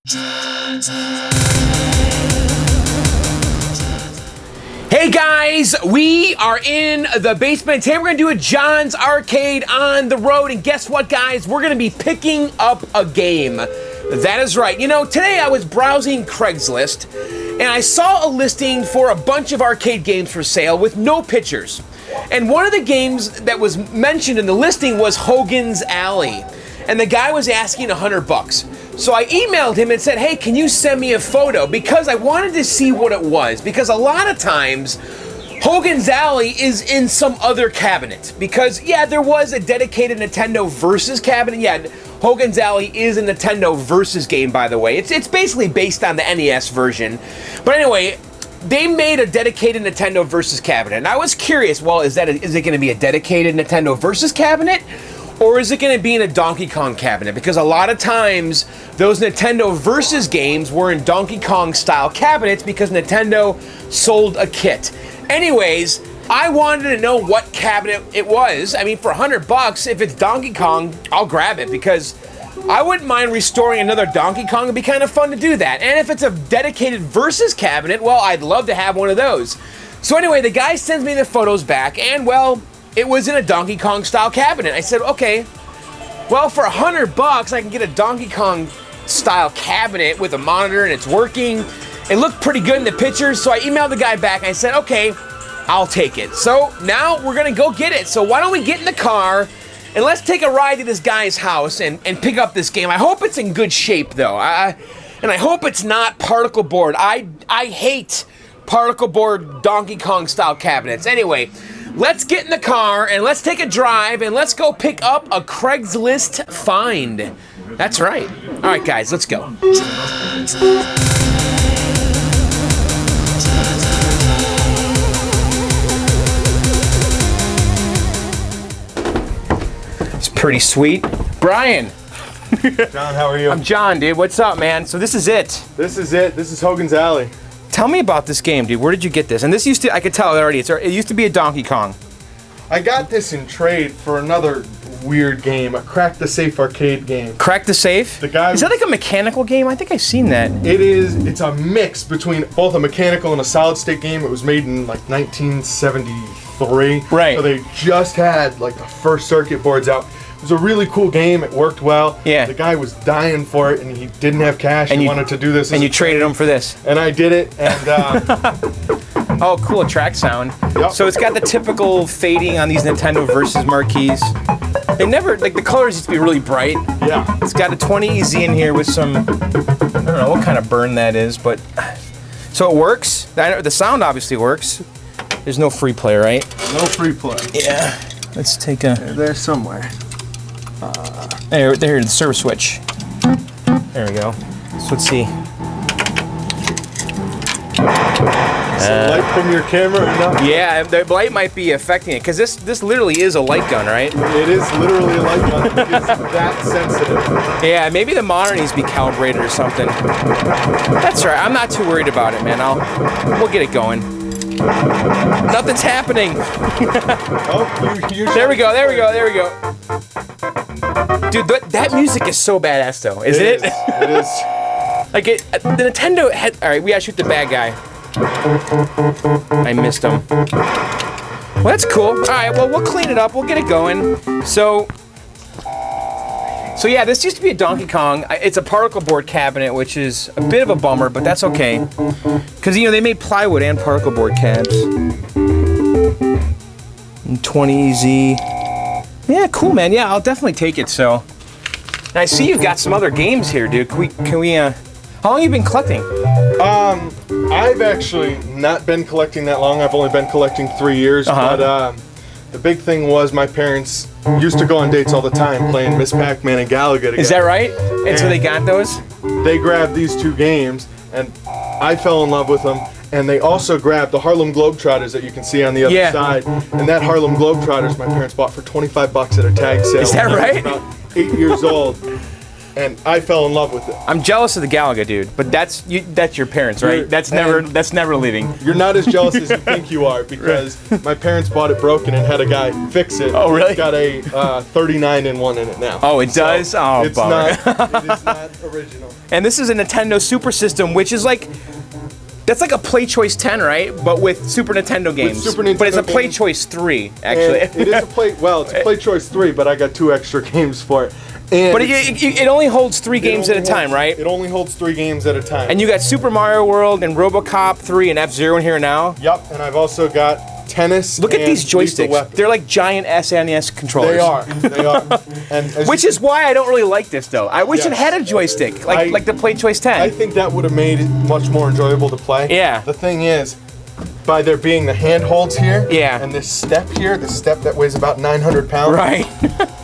Hey guys, we are in the basement. Today we're going to do a John's Arcade on the road, and guess what guys? We're going to be picking up a game. That is right. You know, today I was browsing Craigslist, and I saw a listing for a bunch of arcade games for sale with no pictures. And one of the games that was mentioned in the listing was Hogan's Alley. And the guy was asking $100. So I emailed him and said, hey, can you send me a photo? Because I wanted to see what it was. Because a lot of times, Hogan's Alley is in some other cabinet. Because, yeah, there was a dedicated Nintendo Versus cabinet. Yeah, Hogan's Alley is a Nintendo Versus game, by the way. It's basically based on the NES version. But anyway, they made a dedicated Nintendo Versus cabinet. And I was curious, well, is it going to be a dedicated Nintendo Versus cabinet? Or is it going to be in a Donkey Kong cabinet? Because a lot of times, those Nintendo Versus games were in Donkey Kong style cabinets because Nintendo sold a kit. Anyways, I wanted to know what cabinet it was. I mean, for $100, if it's Donkey Kong, I'll grab it because I wouldn't mind restoring another Donkey Kong. It'd be kind of fun to do that. And if it's a dedicated Versus cabinet, well, I'd love to have one of those. So anyway, the guy sends me the photos back, and well, it was in a Donkey Kong style cabinet. I said, okay, well, for $100, I can get a Donkey Kong style cabinet with a monitor and it's working. It looked pretty good in the pictures, so I emailed the guy back and I said, okay, I'll take it. So now we're gonna go get it. So why don't we get in the car and let's take a ride to this guy's house and pick up this game. I hope it's in good shape though. And I hope it's not particle board. I hate particle board Donkey Kong style cabinets. Anyway, let's get in the car and let's take a drive and let's go pick up a Craigslist find. That's right. All right, guys, let's go. It's pretty sweet. Brian. John, how are you? I'm John, dude. What's up, man? So this is it. This is it. This is Hogan's Alley. Tell me about this game, dude. Where did you get this? And this used to, I could tell already, it used to be a Donkey Kong. I got this in trade for another weird game, a Crack the Safe arcade game. Crack the Safe? The guy is that like a mechanical game? I think I've seen that. It is. It's a mix between both a mechanical and a solid state game. It was made in like 1973. Right. So they just had like the first circuit boards out. It was a really cool game. It worked well. Yeah. The guy was dying for it, and he didn't have cash. And he wanted to do this. And you traded him for this. And I did it. And oh, cool! A track sound. Yep. So it's got the typical fading on these Nintendo Versus marquees. They never like the colors used to be really bright. Yeah. It's got a 20 EZ in here with some. I don't know what kind of burn that is, but so it works. The sound obviously works. There's no free play, right? No free play. Yeah. Let's take a. They're there somewhere. There, the server switch. There we go. So let's see. Light from your camera enough? Yeah, the light might be affecting it because this literally is a light gun, right? It is literally a light gun. It's that sensitive. Yeah, maybe the monitor needs to be calibrated or something. That's all right. I'm not too worried about it, man. We'll get it going. Nothing's happening. Oh, there we go. There we go. There we go. Dude, that music is so badass, though. Isn't it? It is. Like the Nintendo had. All right, we gotta shoot the bad guy. I missed him. Well, that's cool. All right, well, we'll clean it up. We'll get it going. So yeah, this used to be a Donkey Kong. It's a particle board cabinet, which is a bit of a bummer, but that's okay. Because, you know, they made plywood and particle board cabs. And 20 EZ. Yeah, cool, man. Yeah, I'll definitely take it, so. And I see you've got some other games here, dude. Can we how long have you been collecting? I've actually not been collecting that long. I've only been collecting 3 years, but the big thing was my parents used to go on dates all the time playing Miss Pac-Man and Galaga together. Is that right? And so they got those? They grabbed these two games, and I fell in love with them. And they also grabbed the Harlem Globetrotters that you can see on the other side. And that Harlem Globetrotters my parents bought for $25 at a tag sale. Is that right? I was about 8 years old. and I fell in love with it. I'm jealous of the Galaga, dude, but that's your parents, right? That's never leaving. You're not as jealous as you think you are, because my parents bought it broken and had a guy fix it. Oh, really? It's got a 39-in-1 in it now. Oh, it does? Oh, it's bummer. it is not original. And this is a Nintendo Super System, which is like, that's like a Play Choice 10, right? But with Super Nintendo games. Super Nintendo but it's a Play games. Choice 3, actually. And it is a it's a Play Choice 3, but I got 2 extra games for it. And but it only holds 3 games at a time, right? It only holds 3 games at a time. And you got Super Mario World and RoboCop 3 and F-Zero in here now? Yep, and I've also got tennis. Look at and these joysticks. Lethal Weapon. They're like giant SNES controllers. They are. And which is why I don't really like this, though. I wish it had a joystick, like the Play Choice 10. I think that would have made it much more enjoyable to play. Yeah. The thing is, by there being the handholds here, Yeah. and this step here, the step that weighs about 900 pounds, Right.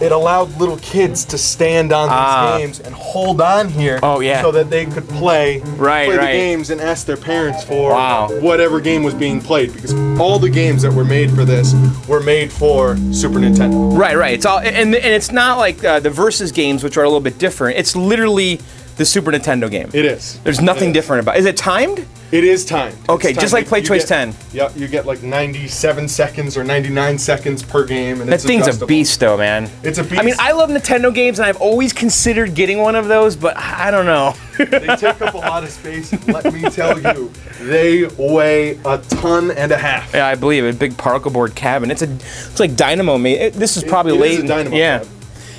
it allowed little kids to stand on these games and hold on here, Oh, yeah. so that they could play the games and ask their parents for whatever game was being played, because all the games that were made for this were made for Super Nintendo. Right. It's all, and it's not like the Versus games, which are a little bit different. It's literally the Super Nintendo game. It is. There's nothing different about it. Is it timed? It is timed. Okay, It's just timed. like Play Choice 10. Yep, you get like 97 seconds or 99 seconds per game, and That it's thing's adjustable. a beast, though, man. It's a beast. I mean, I love Nintendo games, and I've always considered getting one of those, but I don't know. They take up a lot of space, and let me tell you, they weigh a ton and a half. Yeah, I believe it. Big particle board cabin. It's like Dynamo made. This is probably It late. is a Dynamo yeah. cab.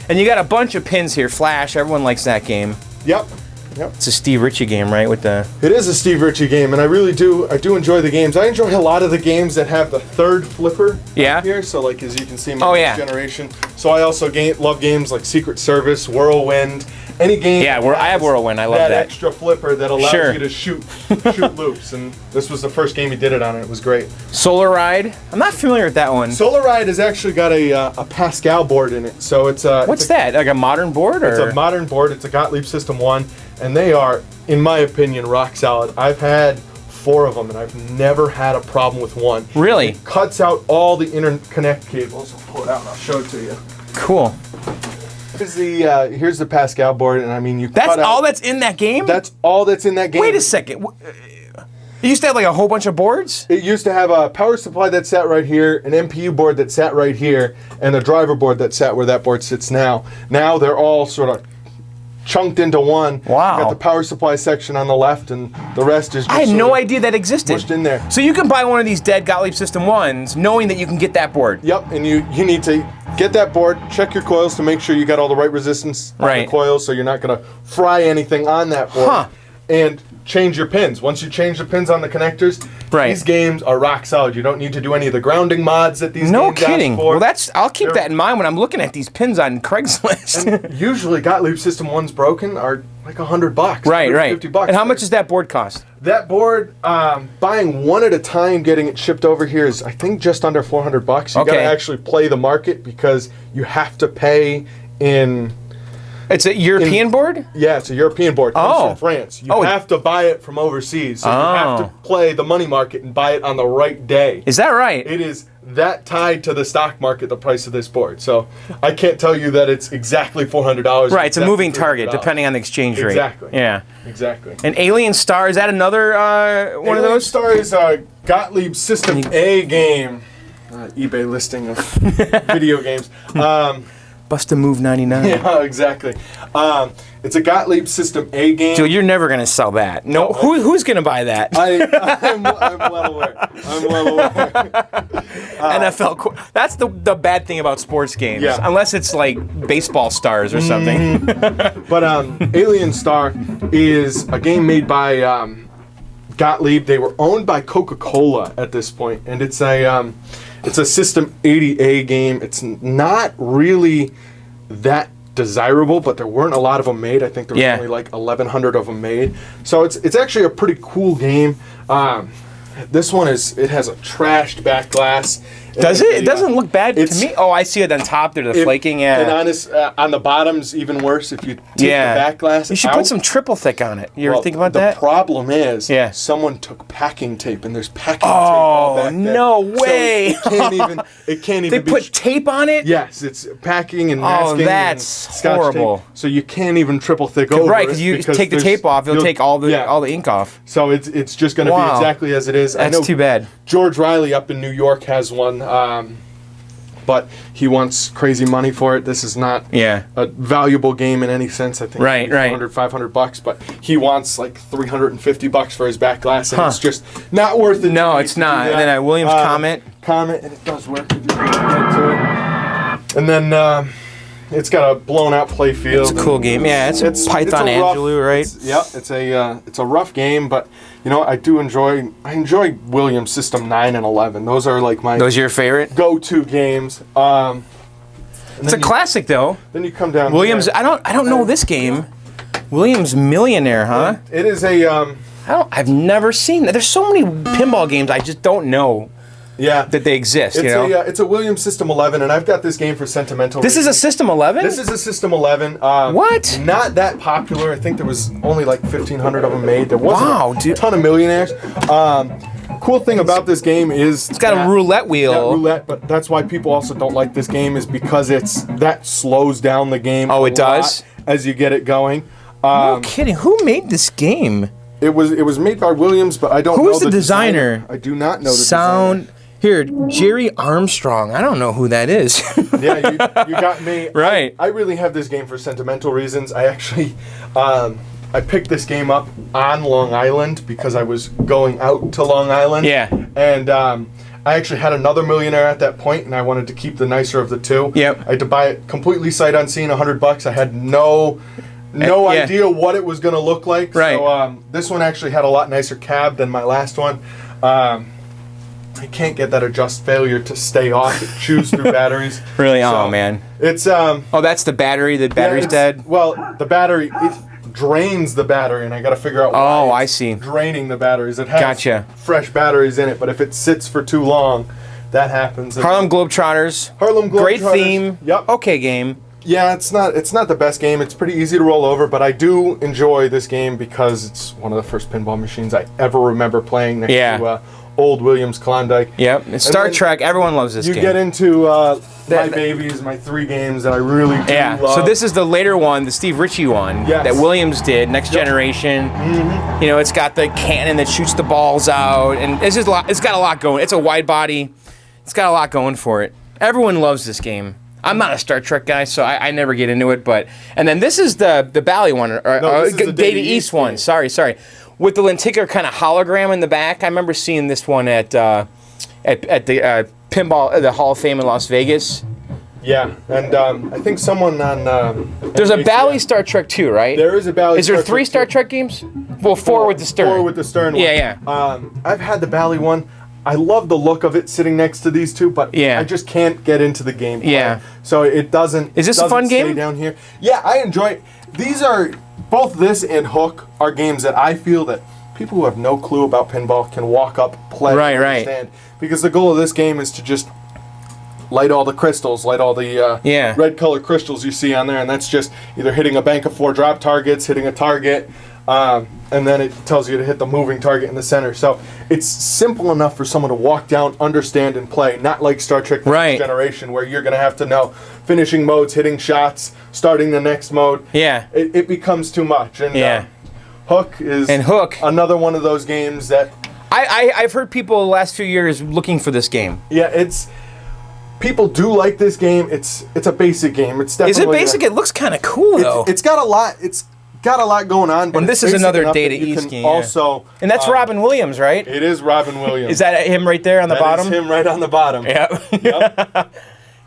And you got a bunch of pins here. Flash. Everyone likes that game. Yep. It's a Steve Ritchie game, right? With the. It is a Steve Ritchie game, and I do enjoy the games. I enjoy a lot of the games that have the third flipper Yeah. here. So, like, as you can see, my yeah. generation. So I also love games like Secret Service, Whirlwind, any game. Yeah, I have Whirlwind. I love that that. extra flipper that allows Sure. you to shoot loops, and this was the first game he did it on. It was great. Solar Ride. I'm not familiar with that one. Solar Ride has actually got a Pascal board in it, so it's a. What's that? Like a modern board, or? It's a modern board. It's a Gottlieb System 1, and they are, in my opinion, rock solid. I've had 4 of them, and I've never had a problem with one. Really? It cuts out all the interconnect cables. I'll pull it out and I'll show it to you. Cool. Here's the Pascal board, and I mean, That's all that's in that game? That's all that's in that game. Wait a second. It used to have like a whole bunch of boards? It used to have a power supply that sat right here, an MPU board that sat right here, and a driver board that sat where that board sits now. Now they're all sort of chunked into one. Wow. You got the power supply section on the left, and the rest is just I had sort no of idea that existed. pushed in there. So you can buy one of these dead Gottlieb System 1s knowing that you can get that board. Yep, and you need to get that board, check your coils to make sure you got all the right resistance on Right. the coils, so you're not going to fry anything on that board. Huh. And change your pins. Once you change the pins on the connectors, Right. these games are rock solid. You don't need to do any of the grounding mods that these No games ask kidding. for. Well, I'll keep They're- that in mind when I'm looking at these pins on Craigslist. And usually Gottlieb System 1s broken are like $100. Right. $50. And how much does that board cost? That board, buying one at a time, getting it shipped over here is, I think, just under $400. You got to Okay. actually play the market because you have to pay in. It's a European board? Yeah, it's a European board. It comes Oh. from France. You Oh. have to buy it from overseas. So you have to Oh. play the money market and buy it on the right day. Is that right? It is that tied to the stock market, the price of this board. So I can't tell you that it's exactly $400. Right, it's a exactly moving target $300. depending on the exchange rate. Exactly. Yeah. Exactly. And Alien Star, is that another one of those? Star is a Gottlieb System A game. eBay listing of video games. Bust a Move 99. Yeah, exactly. It's a Gottlieb System A game. Dude, you're never going to sell that. No, who's going to buy that? I'm well aware. I'm well aware. That's the bad thing about sports games. Yeah. Unless it's like baseball stars or something. But Alien Star is a game made by Gottlieb. They were owned by Coca-Cola at this point, and it's a System 80A game. It's not really that desirable, but there weren't a lot of them made. I think there was only like 1,100 of them made. So it's actually a pretty cool game. This one has a trashed back glass, Does it? It doesn't look bad to me. Oh, I see it on top. There's the flaking. Yeah. And on the bottom's even worse if you take the back glass. You should put some triple thick on it. You ever think about that? The problem is, someone took packing tape, and there's packing tape all back there. No way! So it can't even. They put tape on it. Yes, it's packing and masking. Oh, that's horrible. Tape, so you can't even triple thick over. Right, because you take the tape off, it'll take all the ink off. So it's just going to be exactly as it is. That's too bad. George Riley up in New York has one, but he wants crazy money for it. This is not a valuable game in any sense. I think $400-500, but he wants like $350 for his back glass, and it's just not worth it. No, it's not. And then Williams comment, and it does work if you get to it. And then it's got a blown out play field. It's a cool game. Yeah, it's Python Angelou, right? It's a rough game, but you know, I enjoy Williams System 9 and 11. Those are like my your favorite go-to games. It's a classic though. Then you come down Williams. Here. I don't know this game. Williams Millionaire, huh? It is a I've never seen that. There's so many pinball games I just don't know. That they exist. It's a Williams System 11, and I've got this game for sentimental. This is a System 11. This is a System 11. What? Not that popular. I think there was only like 1,500 of them made. There wasn't a ton of millionaires. Cool thing about this game is it's got a roulette wheel. Roulette, but that's why people also don't like this game is because that slows down the game. Oh, it does as you get it going. No kidding. Who made this game? It was made by Williams, but I don't know who's the designer. I do not know the designer. Here, Jerry Armstrong. I don't know who that is. Yeah, you got me. Right. I really have this game for sentimental reasons. I actually, I picked this game up on Long Island because I was going out to Long Island. Yeah. And I actually had another millionaire at that point, and I wanted to keep the nicer of the two. Yep. I had to buy it completely sight unseen, $100. I had no idea what it was going to look like. Right. So this one actually had a lot nicer cab than my last one. I can't get that adjust failure to stay off. It chews through batteries. Really? So oh man. It's that's the battery. The battery's dead. Well, the battery it drains the battery, and I got to figure out why it's draining the batteries. It has fresh batteries in it, but if it sits for too long, that happens. Harlem Globetrotters. Great theme. Yep. Okay game. Yeah, it's not the best game. It's pretty easy to roll over, but I do enjoy this game because it's one of the first pinball machines I ever remember playing next to old Williams Klondike. Yep. And Star Trek, everyone loves this game. You get into my babies, my 3 games that I really do love. So this is the later one, the Steve Ritchie one that Williams did, Next Generation. Mm-hmm. You know, it's got the cannon that shoots the balls out, and it's got a lot going. It's a wide body. It's got a lot going for it. Everyone loves this game. I'm not a Star Trek guy, so I never get into it. And then this is the Bally one, this is the Data East one. Sorry. With the lenticular kind of hologram in the back. I remember seeing this one at the pinball, the Hall of Fame in Las Vegas. Yeah, and I think someone on... There's a Bally Star Trek 2, right? There is a Bally Is there 3 Star Trek games? Well, 4 with the Stern. 4 with the Stern one. Yeah. I've had the Bally one. I love the look of it sitting next to these two, but I just can't get into the game. So it doesn't... Is this a fun game? Stay down here. Yeah, I enjoy it. These are... Both this and Hook are games that I feel that people who have no clue about pinball can walk up, play, and understand. Because the goal of this game is to just light all the crystals, light all the red color crystals you see on there, and that's just either hitting a bank of 4 drop targets, hitting a target, and then it tells you to hit the moving target in the center. So it's simple enough for someone to walk down, understand, and play. Not like Star Trek The Next Generation, where you're going to have to know finishing modes, hitting shots, starting the next mode. Yeah. It becomes too much. And Hook is another one of those games that... I've heard people the last few years looking for this game. Yeah, people do like this game. It's a basic game. It's definitely... Is it basic? It looks kind of cool, though. It's got a lot... It's got a lot going on, but and this is another Data East game. Also, and that's Robin Williams, right? It is Robin Williams. Is that him right there on the bottom? That is him right on the bottom. Yep.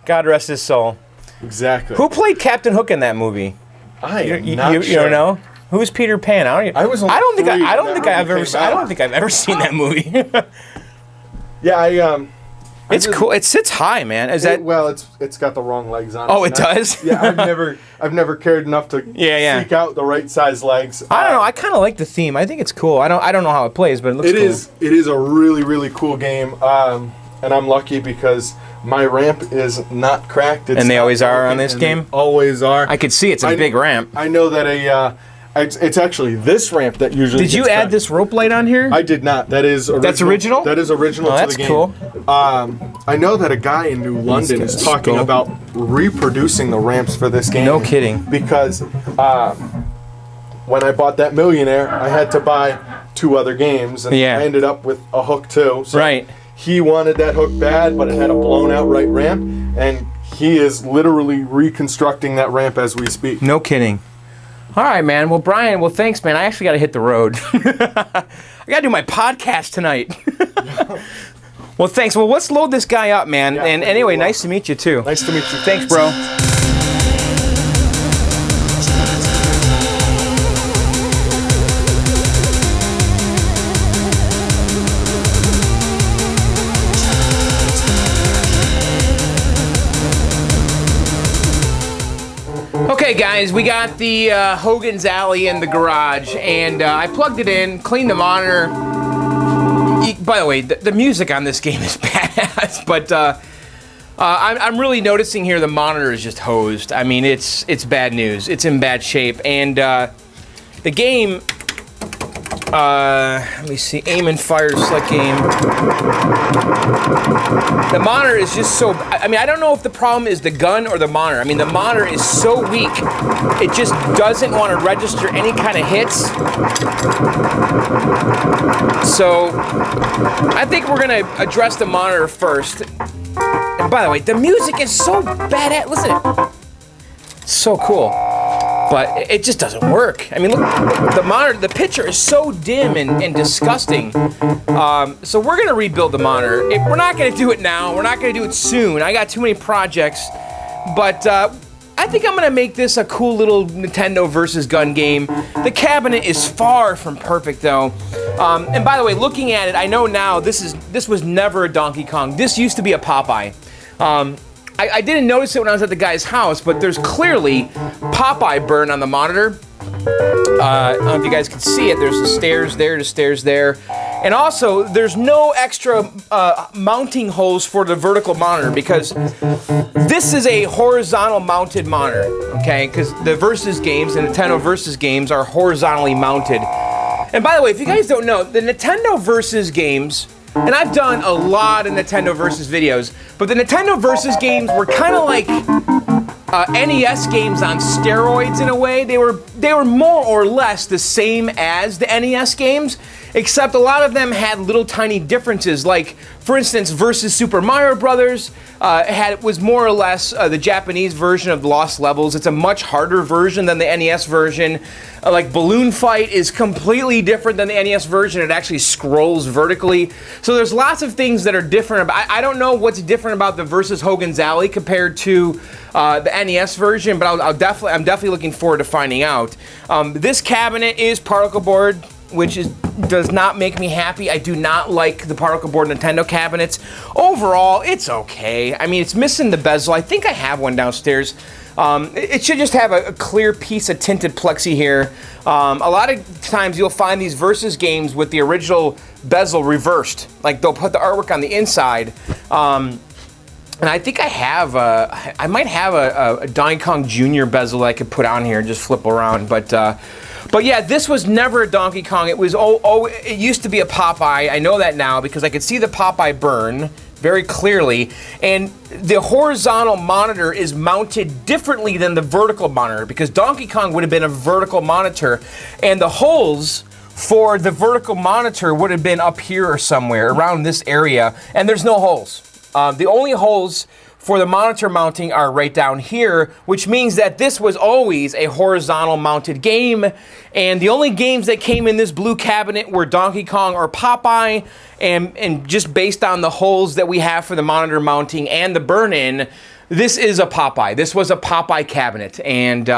God rest his soul. Exactly. Who played Captain Hook in that movie? You don't know? Who's Peter Pan? I don't think I've ever seen that movie. Yeah, it's cool. It sits high, man. Well, it's got the wrong legs on it. Oh, it does? Yeah, I've never cared enough to seek out the right size legs. I don't know. I kind of like the theme. I think it's cool. I don't know how it plays, but it looks cool. It is a really, really cool game. and I'm lucky because my ramp is not cracked. And they always are on this game? Always are. I could see it's a big ramp. I know that it's actually this ramp that usually Did you add this rope light on here? I did not. That is original. That's original? That is original to the game. That's cool. I know that a guy in New London is talking about reproducing the ramps for this game. No kidding. Because when I bought that Millionaire, I had to buy 2 other games, and I ended up with a hook too. So right. He wanted that hook bad, but it had a blown out right ramp, and he is literally reconstructing that ramp as we speak. No kidding. All right, man. Well, Brian, thanks, man. I actually got to hit the road. I got to do my podcast tonight. Well, thanks. Well, let's load this guy up, man. Yeah, and anyway, nice to meet you, too. Nice to meet you. Thanks, bro. Okay, guys, we got the Hogan's Alley in the garage, and I plugged it in, cleaned the monitor. By the way, the music on this game is badass, but I'm really noticing here the monitor is just hosed. I mean, it's bad news. It's in bad shape, and the game. Let me see. Aim and fire select game. The monitor is just so. I mean, I don't know if the problem is the gun or the monitor. I mean, the monitor is so weak, it just doesn't want to register any kind of hits. So, I think we're gonna address the monitor first. And by the way, the music is so bad. Listen, it's so cool. But it just doesn't work. I mean, look, the monitor, the picture is so dim and disgusting. So we're gonna rebuild the monitor. We're not gonna do it now. We're not gonna do it soon. I got too many projects. But I think I'm gonna make this a cool little Nintendo versus gun game. The cabinet is far from perfect, though. And by the way, looking at it, I know now this was never a Donkey Kong. This used to be a Popeye. I didn't notice it when I was at the guy's house, but there's clearly Popeye burn on the monitor. I don't know if you guys can see it. There's the stairs there, the stairs there. And also, there's no extra mounting holes for the vertical monitor because this is a horizontal mounted monitor, okay? Because the Versus games, the Nintendo Versus games, are horizontally mounted. And by the way, if you guys don't know, the Nintendo Versus games, and I've done a lot of Nintendo Versus videos, but the Nintendo Versus games were kind of like NES games on steroids in a way. They were more or less the same as the NES games, except a lot of them had little tiny differences. Like, for instance, Versus Super Mario Brothers was more or less the Japanese version of Lost Levels. It's a much harder version than the NES version. Like Balloon Fight is completely different than the NES version. It actually scrolls vertically. So there's lots of things that are different. I don't know what's different about the Versus Hogan's Alley compared to the NES version, but I'm definitely looking forward to finding out. This cabinet is particle board, which does not make me happy. I do not like the particle board Nintendo cabinets. Overall, it's okay. I mean, it's missing the bezel. I think I have one downstairs. It should just have a clear piece of tinted plexi here. A lot of times you'll find these Versus games with the original bezel reversed. Like they'll put the artwork on the inside. And I think I might have a Donkey Kong Jr. bezel that I could put on here and just flip around. But yeah, this was never a Donkey Kong. It was it used to be a Popeye. I know that now because I could see the Popeye burn very clearly. And the horizontal monitor is mounted differently than the vertical monitor because Donkey Kong would have been a vertical monitor, and the holes for the vertical monitor would have been up here or somewhere around this area, and there's no holes. The only holes for the monitor mounting are right down here, which means that this was always a horizontal mounted game, and the only games that came in this blue cabinet were Donkey Kong or Popeye, and just based on the holes that we have for the monitor mounting and the burn-in, this is a Popeye. This was a Popeye cabinet, and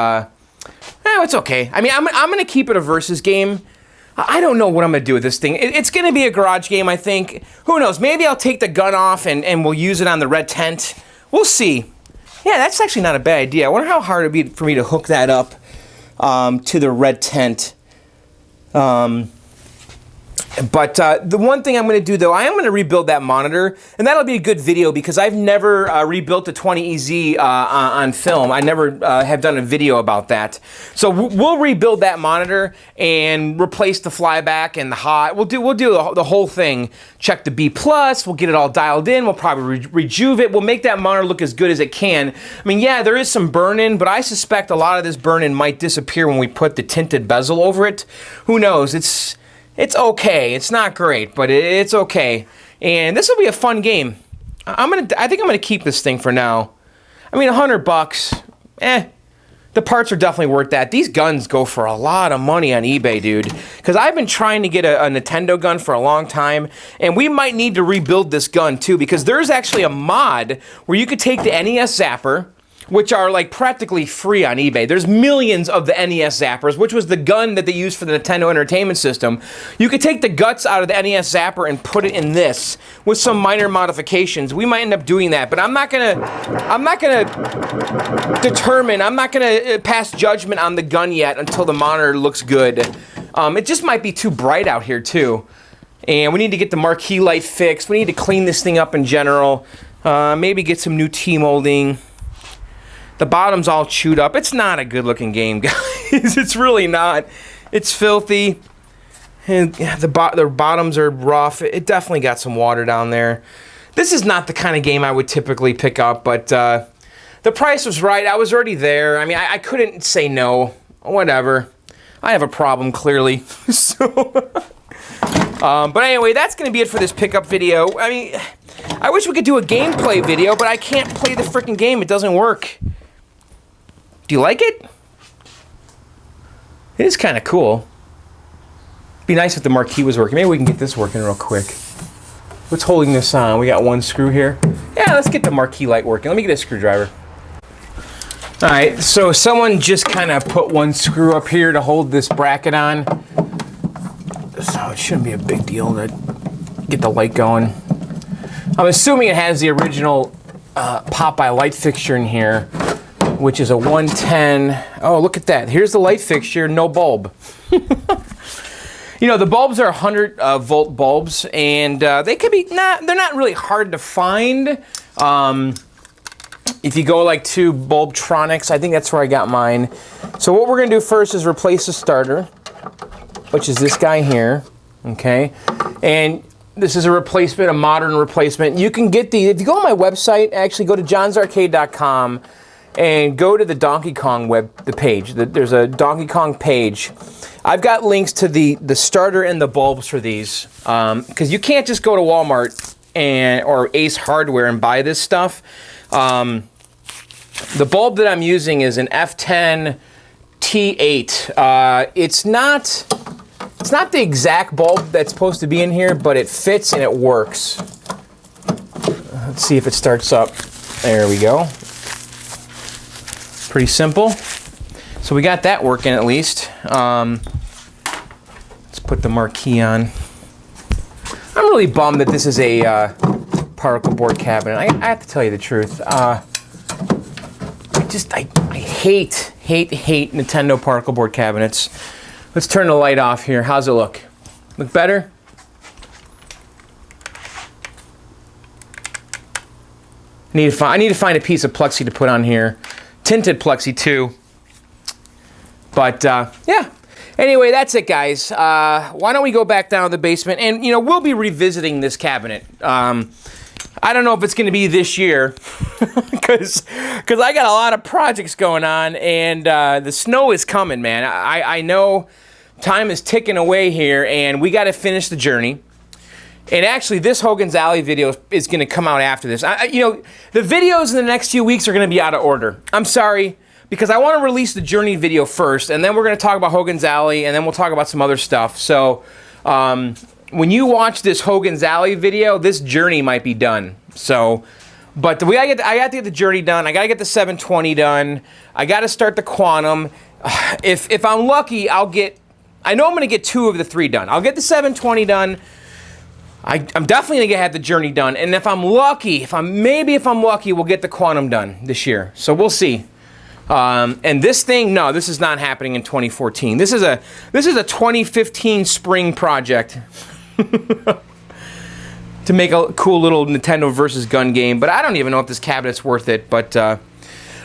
it's okay. I mean, I'm gonna keep it a Versus game. I don't know what I'm going to do with this thing. It's going to be a garage game, I think. Who knows? Maybe I'll take the gun off and we'll use it on the red tent. We'll see. Yeah, that's actually not a bad idea. I wonder how hard it would be for me to hook that up to the red tent. But the one thing I'm going to do, though, I am going to rebuild that monitor, and that'll be a good video because I've never rebuilt the 20EZ on film. I never have done a video about that. So we'll rebuild that monitor and replace the flyback and the hot. We'll do the whole thing. Check the B+. We'll get it all dialed in. We'll probably rejuve it. We'll make that monitor look as good as it can. I mean, yeah, there is some burn-in, but I suspect a lot of this burn-in might disappear when we put the tinted bezel over it. Who knows? It's okay. It's not great, but it's okay. And this will be a fun game. I think I'm gonna keep this thing for now. I mean, $100, the parts are definitely worth that. These guns go for a lot of money on eBay, dude. Because I've been trying to get a Nintendo gun for a long time, and we might need to rebuild this gun too, because there's actually a mod where you could take the NES Zapper, which are like practically free on eBay. There's millions of the NES Zappers, which was the gun that they used for the Nintendo Entertainment System. You could take the guts out of the NES Zapper and put it in this with some minor modifications. We might end up doing that, but I'm not gonna pass judgment on the gun yet until the monitor looks good. It just might be too bright out here too. And we need to get the marquee light fixed. We need to clean this thing up in general. Maybe get some new T-molding. The bottom's all chewed up. It's not a good-looking game, guys. It's really not. It's filthy. And the bottoms are rough. It definitely got some water down there. This is not the kind of game I would typically pick up, but the price was right. I was already there. I mean, I couldn't say no. Whatever. I have a problem, clearly. But anyway, that's going to be it for this pickup video. I mean, I wish we could do a gameplay video, but I can't play the freaking game. It doesn't work. Do you like it? It is kind of cool. It'd be nice if the marquee was working. Maybe we can get this working real quick. What's holding this on? We got one screw here. Yeah, let's get the marquee light working. Let me get a screwdriver. All right, so someone just kind of put one screw up here to hold this bracket on. So it shouldn't be a big deal to get the light going. I'm assuming it has the original Popeye light fixture in here, which is a 110. Oh, look at that. Here's the light fixture, no bulb. You know, the bulbs are 100 volt bulbs, and they could be they're not really hard to find. If you go like to Bulbtronics, I think that's where I got mine. So what we're gonna do first is replace the starter, which is this guy here, okay? And this is a replacement, a modern replacement. You can get if you go on my website, actually go to johnsarcade.com and go to the Donkey Kong the page. There's a Donkey Kong page. I've got links to the starter and the bulbs for these, because you can't just go to Walmart or Ace Hardware and buy this stuff. The bulb that I'm using is an F10 T8. It's not the exact bulb that's supposed to be in here, but it fits and it works. Let's see if it starts up. There we go. Pretty simple. So we got that working at least. Let's put the marquee on. I'm really bummed that this is a particle board cabinet. I have to tell you the truth. I hate Nintendo particle board cabinets. Let's turn the light off here. How's it look? Look better? I need to find a piece of plexi to put on here. Tinted plexi too. But yeah. Anyway, that's it, guys. Why don't we go back down to the basement, and we'll be revisiting this cabinet. I don't know if it's going to be this year, because I got a lot of projects going on, and the snow is coming, man. I know time is ticking away here, and we got to finish the journey. And actually, this Hogan's Alley video is going to come out after this. The videos in the next few weeks are going to be out of order. I'm sorry, because I want to release the Journey video first, and then we're going to talk about Hogan's Alley, and then we'll talk about some other stuff. So, when you watch this Hogan's Alley video, this Journey might be done. So, but I got to get the Journey done. I got to get the 720 done. I got to start the Quantum. If I'm lucky, I know I'm going to get 2 of the 3 done. I'll get the 720 done. I'm definitely going to have the Journey done. And if I'm lucky, if I'm lucky, we'll get the Quantum done this year. So we'll see. And this thing, no, this is not happening in 2014. This is a 2015 spring project. to make a cool little Nintendo versus gun game, but I don't even know if this cabinet's worth it, but all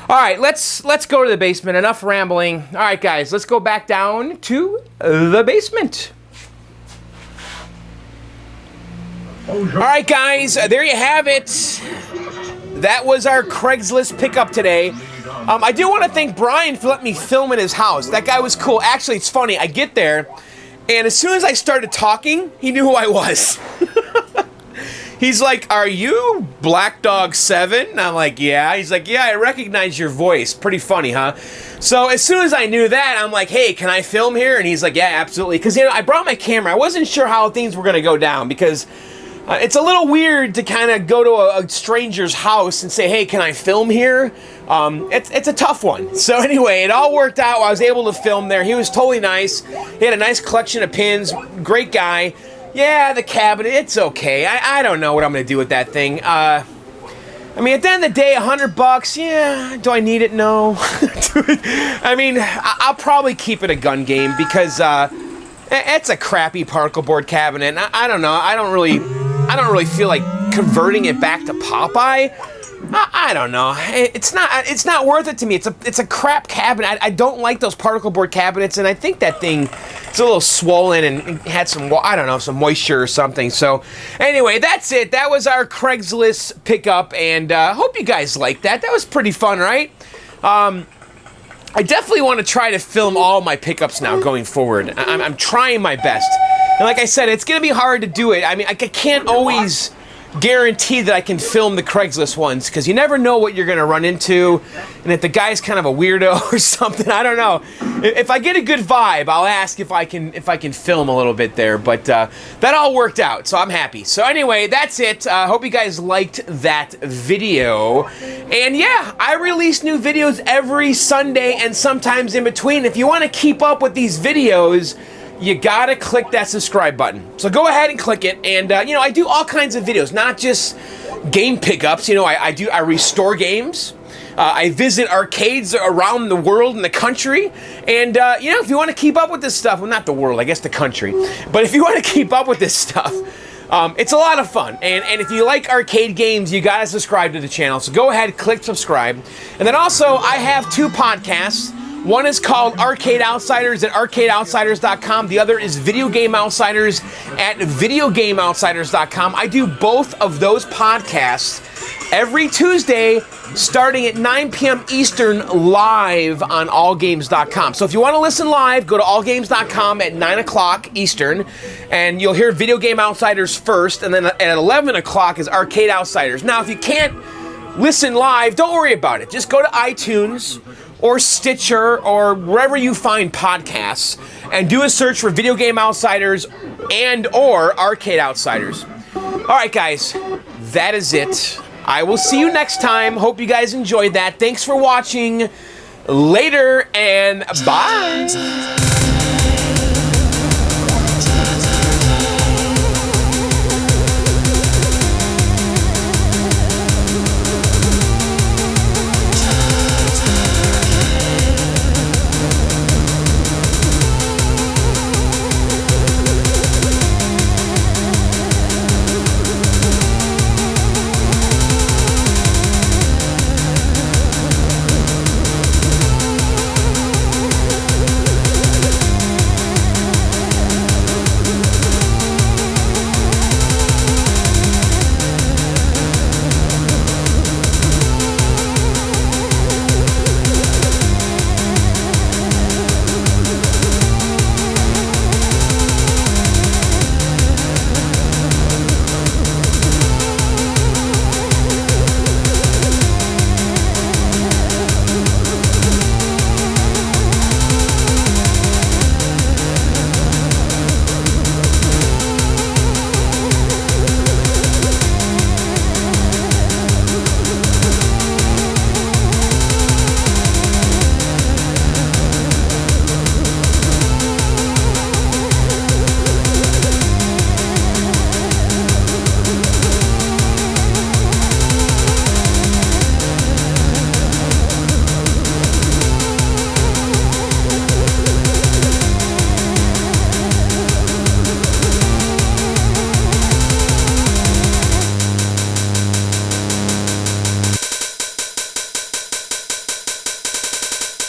right, let's go to the basement. Enough rambling. All right, guys, let's go back down to the basement. All right, guys, there you have it. That was our Craigslist pickup today. I do want to thank Brian for letting me film in his house. That guy was cool. Actually, it's funny. I get there, and as soon as I started talking, he knew who I was. He's like, "Are you Black Dog 7?" And I'm like, "Yeah." He's like, "Yeah, I recognize your voice. Pretty funny, huh?" So as soon as I knew that, I'm like, "Hey, can I film here?" And he's like, "Yeah, absolutely." Because, you know, I brought my camera. I wasn't sure how things were going to go down because it's a little weird to kind of go to a stranger's house and say, "Hey, can I film here?" It's a tough one. So anyway, it all worked out. I was able to film there. He was totally nice. He had a nice collection of pins. Great guy. Yeah, the cabinet, it's okay. I don't know what I'm going to do with that thing. I mean, at the end of the day, $100, yeah, do I need it? No. I mean, I'll probably keep it a gun game because it's a crappy particle board cabinet. I don't know. I don't really feel like converting it back to Popeye. I don't know. It's not worth it to me. It's a crap cabinet. I don't like those particle board cabinets, and I think that thing is a little swollen and had some, I don't know, some moisture or something. So anyway, that's it. That was our Craigslist pickup, and hope you guys liked that. That was pretty fun, right? I definitely want to try to film all my pickups now going forward. I'm trying my best. And like I said, it's going to be hard to do it. I mean, I can't always guarantee that I can film the Craigslist ones because you never know what you're going to run into, and if the guy's kind of a weirdo or something, I don't know. If I get a good vibe, I'll ask if I can film a little bit there, but that all worked out, so I'm happy. So anyway, that's it. Hope you guys liked that video, and yeah, I release new videos every Sunday and sometimes in between. If you want to keep up with these videos, you gotta click that subscribe button. So go ahead and click it, and you know, I do all kinds of videos, not just game pickups. You know, I restore games. I visit arcades around the world and the country, and you know, if you want to keep up with this stuff, well, not the world, I guess the country, but if you want to keep up with this stuff, it's a lot of fun. And if you like arcade games, you gotta subscribe to the channel. So go ahead, click subscribe, and then also I have 2 podcasts. One is called Arcade Outsiders at arcadeoutsiders.com. The other is Video Game Outsiders at videogameoutsiders.com. I do both of those podcasts every Tuesday starting at 9 p.m. Eastern live on allgames.com. So if you want to listen live, go to allgames.com at 9 o'clock Eastern, and you'll hear Video Game Outsiders first, and then at 11 o'clock is Arcade Outsiders. Now, if you can't listen live, don't worry about it. Just go to iTunes or Stitcher or wherever you find podcasts and do a search for Video Game Outsiders and or Arcade Outsiders. All right, guys, that is it. I will see you next time. Hope you guys enjoyed that. Thanks for watching. Later and bye.